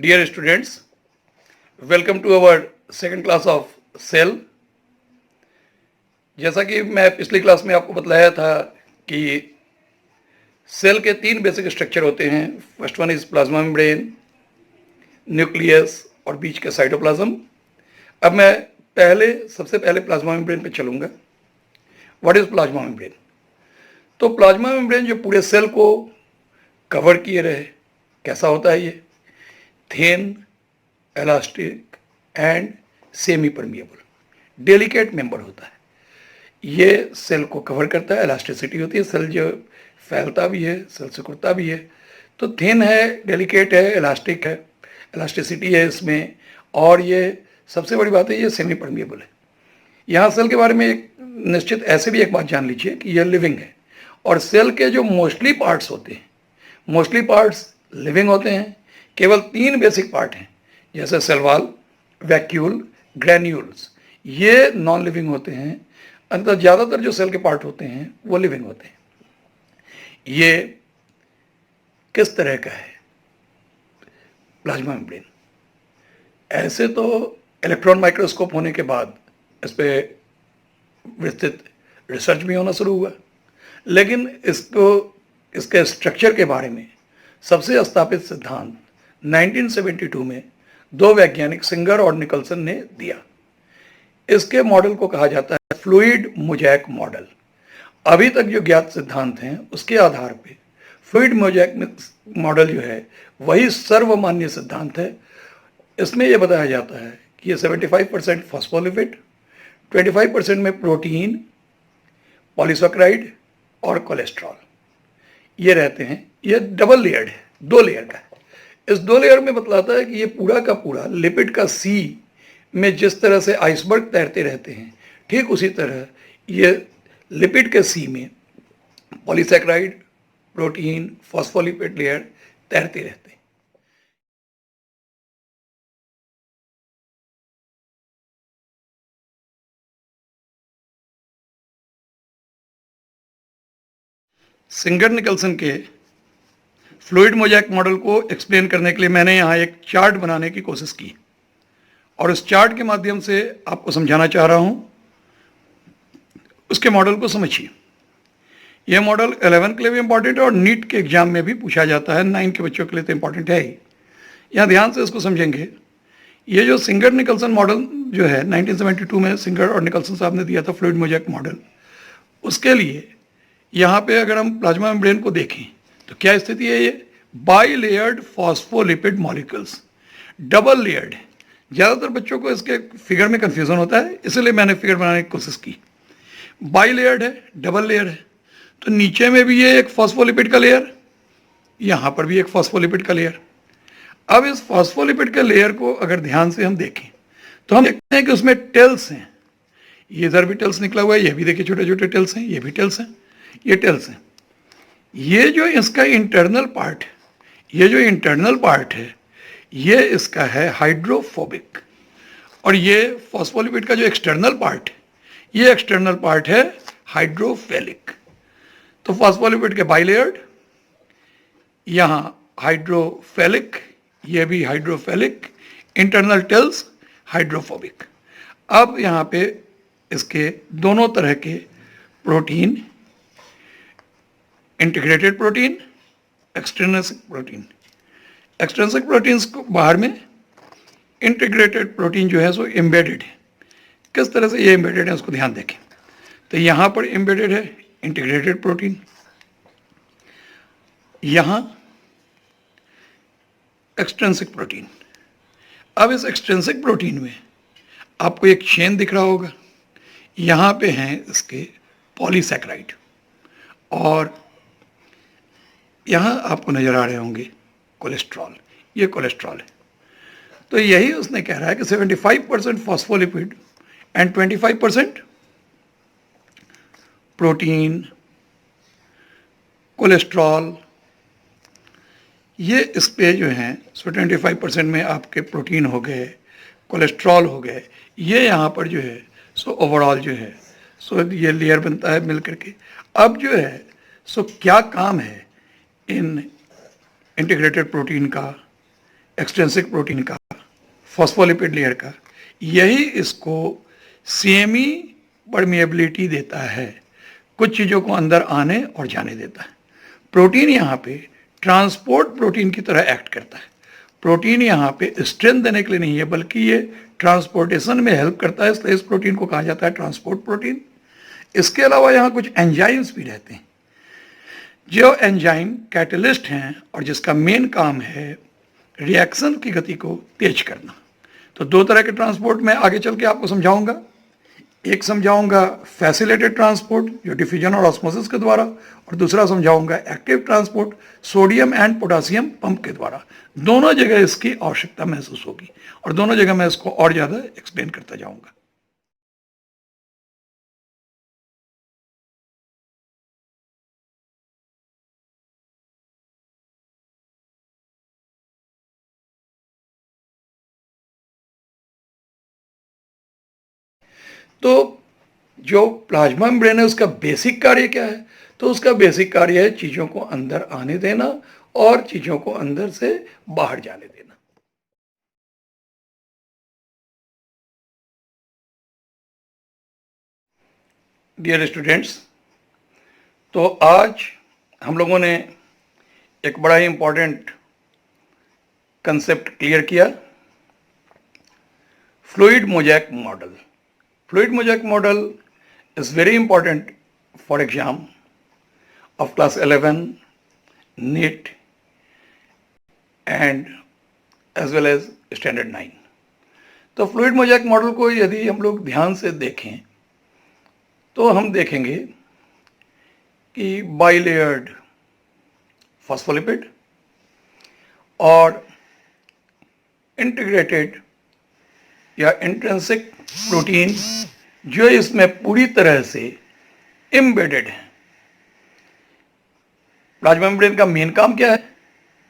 Dear students, welcome to our second class of cell. जैसा कि मैं पिछली क्लास में आपको बतलाया था कि सेल के तीन बेसिक स्ट्रक्चर होते हैं. First one is plasma membrane, nucleus और बीच का साइटोप्लाज्म. अब मैं सबसे पहले प्लाज्मा मेम्ब्रेन पे चलूँगा. What is plasma membrane? तो प्लाज्मा मेम्ब्रेन जो पूरे सेल को कवर किए रहे, कैसा होता है ये? Thin, elastic and semi permeable, delicate member होता है. ये सेल को कवर करता है, इलास्टिसिटी होती है, सेल जो फैलता भी है, सेल सिकुड़ता भी है. तो थिन है, डेलिकेट है, इलास्टिक है, इलास्टिसिटी है इसमें, और ये सबसे बड़ी बात है ये सेमी परमिएबल है. यहाँ सेल के बारे में एक निश्चित ऐसे भी एक बात जान लीजिए कि यह लिविंग है, और सेल के जो मोस्टली पार्ट्स होते हैं, मोस्टली पार्ट्स लिविंग होते हैं. केवल तीन बेसिक पार्ट हैं, जैसे सेल वॉल, वैक्यूल, ग्रैन्यूल्स, ये नॉन लिविंग होते हैं. अंतर ज़्यादातर जो सेल के पार्ट होते हैं वो लिविंग होते हैं. ये किस तरह का है प्लाज्मा मेम्ब्रेन? ऐसे तो इलेक्ट्रॉन माइक्रोस्कोप होने के बाद इस पर विस्तृत रिसर्च भी होना शुरू हुआ, लेकिन इसके स्ट्रक्चर के बारे में सबसे स्थापित सिद्धांत 1972 में दो वैज्ञानिक सिंगर और निकलसन ने दिया. इसके मॉडल को कहा जाता है फ्लूइड मोज़ेक मॉडल. अभी तक जो ज्ञात सिद्धांत हैं उसके आधार पे फ्लूइड मोज़ेक मॉडल जो है वही सर्वमान्य सिद्धांत है. इसमें यह बताया जाता है कि ये 75% फॉस्फोलिपिड, 25% में प्रोटीन, पॉलीसैकेराइड और कोलेस्ट्रॉल ये रहते हैं. ये डबल लेयर्ड है, दो लेयर का है. इस दो लेयर में बतलाता है कि ये पूरा का पूरा लिपिड का सी में जिस तरह से आइसबर्ग तैरते रहते हैं, ठीक उसी तरह ये लिपिड के सी में पॉलीसैकेराइड, प्रोटीन, फॉस्फोलिपिड लेयर तैरते रहते हैं. सिंगर निकलसन के फ्लूइड मोज़ेक मॉडल को एक्सप्लेन करने के लिए मैंने यहाँ एक चार्ट बनाने की कोशिश की, और इस चार्ट के माध्यम से आपको समझाना चाह रहा हूँ. उसके मॉडल को समझिए. यह मॉडल 11 के लिए भी इम्पॉर्टेंट है और नीट के एग्जाम में भी पूछा जाता है. 9 के बच्चों के लिए तो इम्पॉर्टेंट है ही. यहाँ ध्यान से इसको समझेंगे. ये जो सिंगर निकलसन मॉडल जो है 1972 में सिंगर और निकलसन साहब ने दिया था फ्लूइड मोज़ेक मॉडल, उसके लिए यहाँ पे अगर हम प्लाज्मा मेम्ब्रेन को देखें तो क्या स्थिति है? ये by layered phospholipid molecules, double layered. ज़्यादातर बच्चों को इसके फिगर में कंफ्यूजन होता है, इसलिए मैंने फिगर बनाने की कोशिश की. बाई लेयर्ड है, डबल लेयर है, तो नीचे में भी ये एक फॉस्फोलिपिड का लेयर, यहाँ पर भी एक फॉस्फोलिपिड का लेयर. अब इस फॉस्फोलिपिड के लेयर को अगर ध्यान से हम देखें तो हम देखते हैं कि उसमें टेल्स हैं. ये इधर भी टेल्स निकला हुआ है, ये भी देखिए छोटे छोटे टेल्स हैं, ये भी टेल्स हैं, ये टेल्स हैं. ये जो इसका इंटरनल पार्ट है, ये जो इंटरनल पार्ट है ये इसका है हाइड्रोफोबिक, और ये फॉस्फोलिपिड का जो एक्सटर्नल पार्ट है ये एक्सटर्नल पार्ट है हाइड्रोफिलिक. तो फॉस्फोलिपिड के बाइलेयर्ड, यहाँ हाइड्रोफिलिक, ये भी हाइड्रोफिलिक, इंटरनल टेल्स हाइड्रोफोबिक. अब यहाँ पे इसके दोनों तरह के protein, integrated protein, extrinsic protein. Extrinsic proteins को बाहर में, इंटीग्रेटेड प्रोटीन जो है सो एम्बेडेड है. किस तरह से ये एम्बेडेड है उसको ध्यान देखें. तो यहाँ पर एम्बेडेड है इंटीग्रेटेड प्रोटीन, यहाँ एक्सट्रिंसिक प्रोटीन. अब इस एक्सट्रिंसिक प्रोटीन में आपको एक चेन दिख रहा होगा. यहाँ पे हैं इसके पॉलीसैकेराइड, और यहाँ आपको नजर आ रहे होंगे कोलेस्ट्रॉल. ये कोलेस्ट्रॉल है. तो यही उसने कह रहा है कि 75% फॉस्फोलिपिड एंड 25% प्रोटीन, कोलेस्ट्रॉल, ये इस पे जो हैं सो 25% में आपके प्रोटीन हो गए, कोलेस्ट्रॉल हो गए, ये यहाँ पर जो है सो ओवरऑल जो है सो ये लेयर बनता है मिल करके. अब जो है सो क्या काम है इन इंटीग्रेटेड प्रोटीन का, एक्सट्रिंसिक प्रोटीन का, फॉस्फोलिपिड लेयर का, यही इसको सेमी परमिएबिलिटी देता है, कुछ चीज़ों को अंदर आने और जाने देता है। प्रोटीन यहाँ पे ट्रांसपोर्ट प्रोटीन की तरह एक्ट करता है। प्रोटीन यहाँ पे स्ट्रेंथ देने के लिए नहीं है, बल्कि ये ट्रांसपोर्टेशन में हेल्प करता है, इसलिए इस प्रोटीन को कहा जाता है ट्रांसपोर्ट प्रोटीन। इसके अलावा यहाँ कुछ एंजाइम्स भी रहते हैं, जो एंजाइम कैटलिस्ट हैं और जिसका मेन काम है रिएक्शन की गति को तेज करना। तो दो तरह के ट्रांसपोर्ट मैं आगे चल के आपको समझाऊंगा। एक समझाऊंगा फैसिलिटेड ट्रांसपोर्ट जो डिफ्यूजन और ऑस्मोसिस के द्वारा, और दूसरा समझाऊंगा active transport sodium and potassium pump के द्वारा। दोनों जगह इसकी आवश्यकता महसूस होगी और दोनों जगह मैं इसको और ज़्यादा एक्सप्लेन करता जाऊंगा। तो जो प्लाज्मा मेम्ब्रेन है उसका बेसिक कार्य क्या है? तो उसका बेसिक कार्य है चीज़ों को अंदर आने देना और चीज़ों को अंदर से बाहर जाने देना। डियर स्टूडेंट्स, तो आज हम लोगों ने एक बड़ा ही इम्पोर्टेंट कंसेप्ट क्लियर किया, fluid mosaic model. Fluid mosaic model is very important for exam of class 11, NEET and as well as standard 9। तो फ्लूइड मोज़ेक मॉडल को यदि हम लोग ध्यान से देखें तो हम देखेंगे कि बाइलेयर्ड फॉस्फोलिपिड और इंटीग्रेटेड या इंट्रिंसिक प्रोटीन जो इसमें पूरी तरह से एम्बेडेड है। प्लाज्मा मेम्ब्रेन का मेन काम क्या है?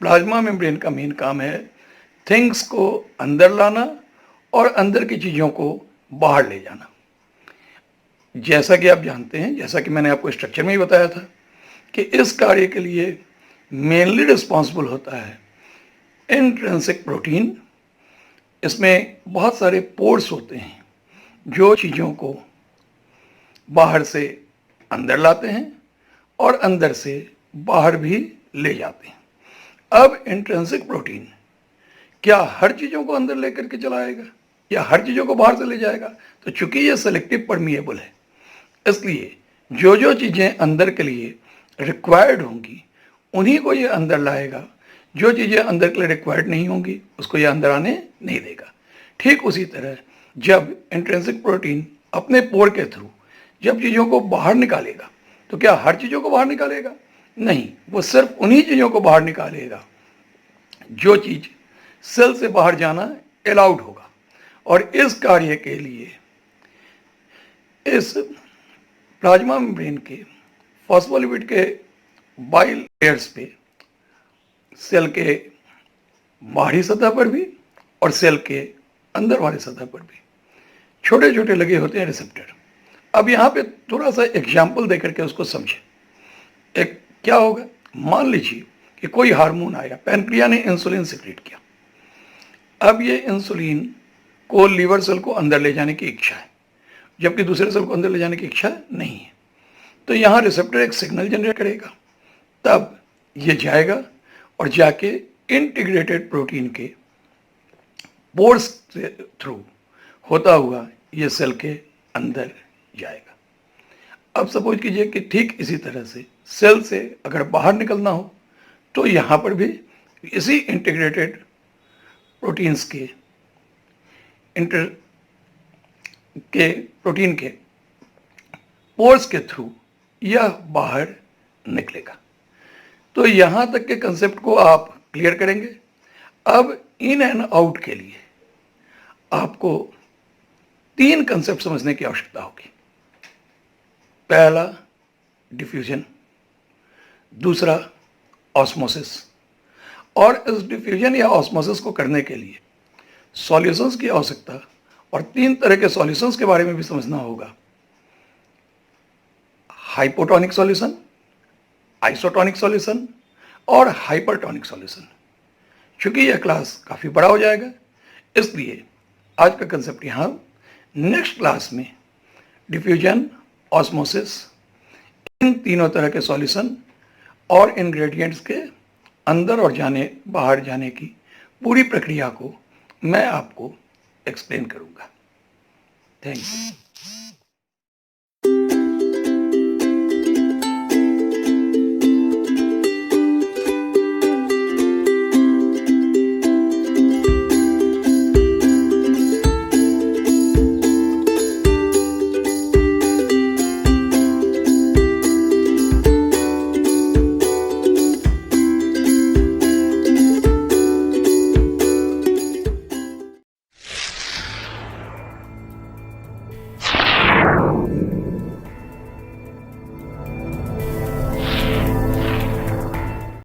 प्लाज्मा मेम्ब्रेन का मेन काम है थिंग्स को अंदर लाना और अंदर की चीज़ों को बाहर ले जाना। जैसा कि आप जानते हैं, जैसा कि मैंने आपको स्ट्रक्चर में ही बताया था कि इस कार्य के लिए मेनली रिस्पॉन्सिबल होता है इंट्रिंसिक प्रोटीन। इसमें बहुत सारे पोर्स होते हैं जो चीज़ों को बाहर से अंदर लाते हैं और अंदर से बाहर भी ले जाते हैं। अब इंट्रिंसिक प्रोटीन क्या हर चीज़ों को अंदर लेकर के चलाएगा या हर चीज़ों को बाहर से ले जाएगा? तो चूंकि ये सेलेक्टिव परमिएबल है, इसलिए जो जो चीज़ें अंदर के लिए रिक्वायर्ड होंगी उन्हीं को ये अंदर लाएगा। जो चीज़ें अंदर के लिए रिक्वायर्ड नहीं होंगी उसको ये अंदर आने नहीं देगा। ठीक उसी तरह जब इंट्रिंसिक प्रोटीन अपने पोर के थ्रू जब चीज़ों को बाहर निकालेगा तो क्या हर चीज़ों को बाहर निकालेगा? नहीं, वो सिर्फ उन्हीं चीज़ों को बाहर निकालेगा जो चीज़ सेल से बाहर जाना अलाउड होगा। और इस कार्य के लिए इस प्लाज्मा मेम्ब्रेन के फॉस्फोलिपिड के बाइलेयर्स पे सेल के बाहरी सतह पर भी और सेल के अंदर वाले सतह पर भी छोटे छोटे लगे होते हैं रिसेप्टर। अब यहाँ पे थोड़ा सा एग्जाम्पल दे करके उसको समझें। एक क्या होगा, मान लीजिए कि कोई हार्मोन आया, पैनक्रिया ने इंसुलिन सिक्रीट किया। अब ये इंसुलिन को लीवर सेल को अंदर ले जाने की इच्छा है, जबकि दूसरे सेल को अंदर ले जाने की इच्छा नहीं है। तो यहाँ रिसेप्टर एक सिग्नल जनरेट करेगा, तब ये जाएगा और जाके इंटीग्रेटेड प्रोटीन के पोर्स के थ्रू होता हुआ ये सेल के अंदर जाएगा। अब सपोज कीजिए कि ठीक इसी तरह से सेल से अगर बाहर निकलना हो तो यहाँ पर भी इसी इंटीग्रेटेड प्रोटीन्स के प्रोटीन के पोर्स के थ्रू यह बाहर निकलेगा। तो यहाँ तक के कंसेप्ट को आप क्लियर करेंगे। अब इन एंड आउट के लिए आपको तीन कंसेप्ट समझने की आवश्यकता होगी। पहला डिफ्यूजन, दूसरा ऑस्मोसिस, और इस डिफ्यूजन या ऑस्मोसिस को करने के लिए सॉल्यूशंस की आवश्यकता, और तीन तरह के सॉल्यूशंस के बारे में भी समझना होगा। हाइपोटोनिक सॉल्यूशन, आइसोटोनिक सॉल्यूशन और हाइपरटोनिक सॉल्यूशन। चूंकि यह क्लास काफ़ी बड़ा हो जाएगा, इसलिए आज का कंसेप्ट यहाँ, नेक्स्ट क्लास में डिफ्यूजन, ऑस्मोसिस, इन तीनों तरह के सॉल्यूशन और इंग्रेडिएंट्स के अंदर और बाहर जाने की पूरी प्रक्रिया को मैं आपको एक्सप्लेन करूँगा। Thank you.